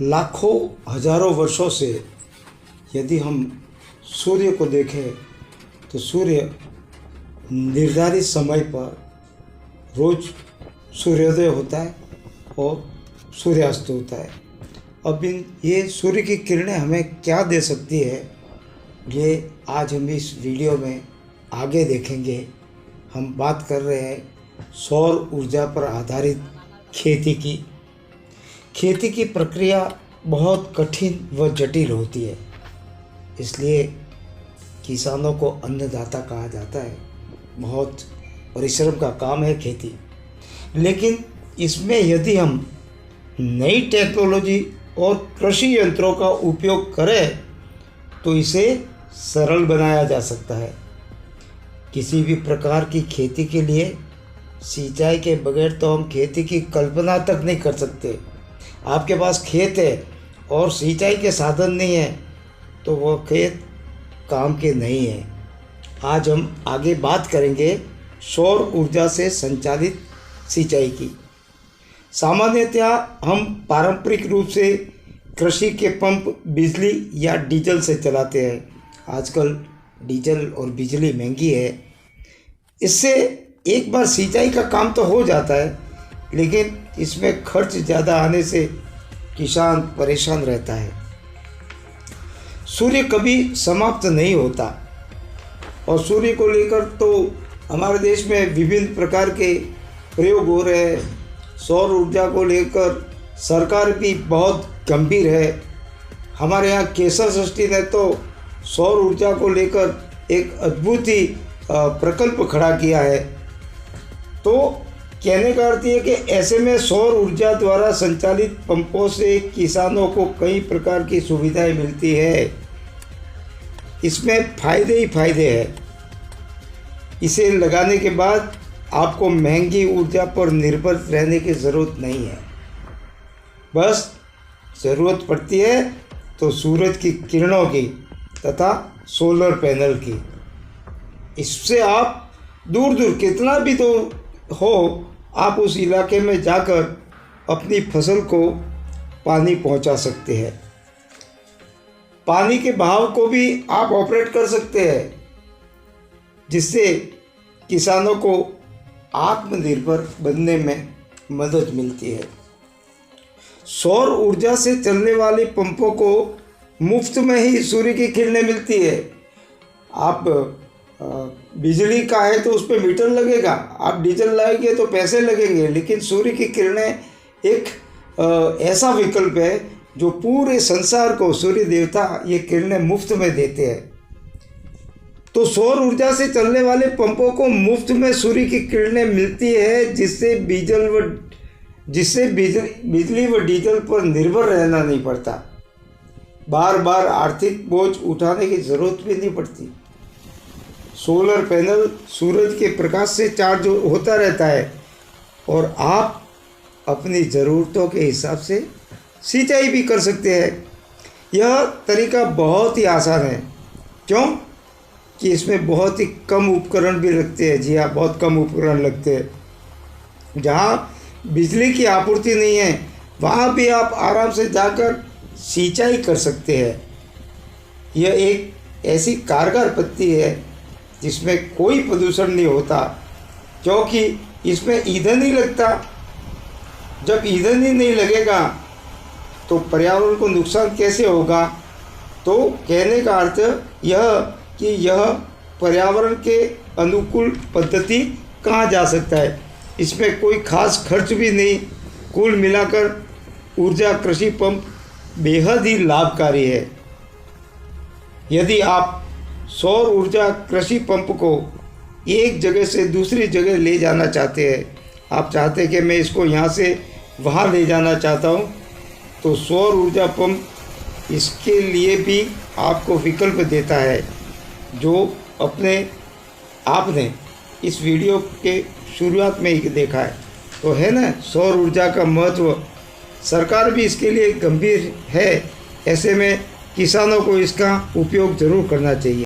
लाखों हजारों वर्षों से यदि हम सूर्य को देखें तो सूर्य निर्धारित समय पर रोज़ सूर्योदय होता है और सूर्यास्त होता है। अब ये सूर्य की किरणें हमें क्या दे सकती है, ये आज हम इस वीडियो में आगे देखेंगे। हम बात कर रहे हैं सौर ऊर्जा पर आधारित खेती की। खेती की प्रक्रिया बहुत कठिन व जटिल होती है, इसलिए किसानों को अन्नदाता कहा जाता है। बहुत परिश्रम का काम है खेती, लेकिन इसमें यदि हम नई टेक्नोलॉजी और कृषि यंत्रों का उपयोग करें तो इसे सरल बनाया जा सकता है। किसी भी प्रकार की खेती के लिए सिंचाई के बगैर तो हम खेती की कल्पना तक नहीं कर सकते। आपके पास खेत है और सिंचाई के साधन नहीं है तो वो खेत काम के नहीं है। आज हम आगे बात करेंगे सौर ऊर्जा से संचालित सिंचाई की। सामान्यतः हम पारंपरिक रूप से कृषि के पंप बिजली या डीजल से चलाते हैं। आजकल डीजल और बिजली महंगी है, इससे एक बार सिंचाई का काम तो हो जाता है, लेकिन इसमें खर्च ज़्यादा आने से किसान परेशान रहता है। सूर्य कभी समाप्त नहीं होता और सूर्य को लेकर तो हमारे देश में विभिन्न प्रकार के प्रयोग हो रहे हैं। सौर ऊर्जा को लेकर सरकार भी बहुत गंभीर है। हमारे यहाँ केसर सृष्टि ने तो सौर ऊर्जा को लेकर एक अद्भुत ही प्रकल्प खड़ा किया है। तो कहने का अर्थ ये कि ऐसे में सौर ऊर्जा द्वारा संचालित पंपों से किसानों को कई प्रकार की सुविधाएं मिलती है। इसमें फ़ायदे ही फ़ायदे हैं। इसे लगाने के बाद आपको महंगी ऊर्जा पर निर्भर रहने की ज़रूरत नहीं है। बस ज़रूरत पड़ती है तो सूरज की किरणों की तथा सोलर पैनल की। इससे आप दूर दूर कितना भी दूर हो, आप उस इलाके में जाकर अपनी फसल को पानी पहुंचा सकते हैं। पानी के बहाव को भी आप ऑपरेट कर सकते हैं, जिससे किसानों को आत्मनिर्भर बनने में मदद मिलती है। सौर ऊर्जा से चलने वाले पंपों को मुफ्त में ही सूर्य की किरणें मिलती है। आप बिजली का है तो उस पर मीटर लगेगा, आप डीजल लाएंगे तो पैसे लगेंगे, लेकिन सूर्य की किरणें एक ऐसा विकल्प है जो पूरे संसार को सूर्य देवता ये किरणें मुफ्त में देते हैं। तो सौर ऊर्जा से चलने वाले पंपों को मुफ्त में सूर्य की किरणें मिलती है, जिससे बिजली व डीजल पर निर्भर रहना नहीं पड़ता। बार बार आर्थिक बोझ उठाने की ज़रूरत भी नहीं पड़ती। सोलर पैनल सूरज के प्रकाश से चार्ज होता रहता है और आप अपनी ज़रूरतों के हिसाब से सिंचाई भी कर सकते हैं। यह तरीका बहुत ही आसान है, क्यों कि इसमें बहुत ही कम उपकरण भी लगते हैं। जी हाँ, बहुत कम उपकरण लगते हैं। जहाँ बिजली की आपूर्ति नहीं है वहाँ भी आप आराम से जाकर सिंचाई कर सकते हैं। यह एक ऐसी कारगर पद्धति है जिसमें कोई प्रदूषण नहीं होता, क्योंकि इसमें ईंधन ही लगता। जब ईंधन ही नहीं लगेगा तो पर्यावरण को नुकसान कैसे होगा। तो कहने का अर्थ यह कि यह पर्यावरण के अनुकूल पद्धति कहा जा सकता है। इसमें कोई खास खर्च भी नहीं। कुल मिलाकर ऊर्जा कृषि पंप बेहद ही लाभकारी है। यदि आप सौर ऊर्जा कृषि पंप को एक जगह से दूसरी जगह ले जाना चाहते हैं, आप चाहते हैं कि मैं इसको यहाँ से वहाँ ले जाना चाहता हूँ, तो सौर ऊर्जा पंप इसके लिए भी आपको विकल्प देता है, जो आपने इस वीडियो के शुरुआत में ही देखा है। तो है ना, सौर ऊर्जा का महत्व। सरकार भी इसके लिए गंभीर है। ऐसे में किसानों को इसका उपयोग ज़रूर करना चाहिए।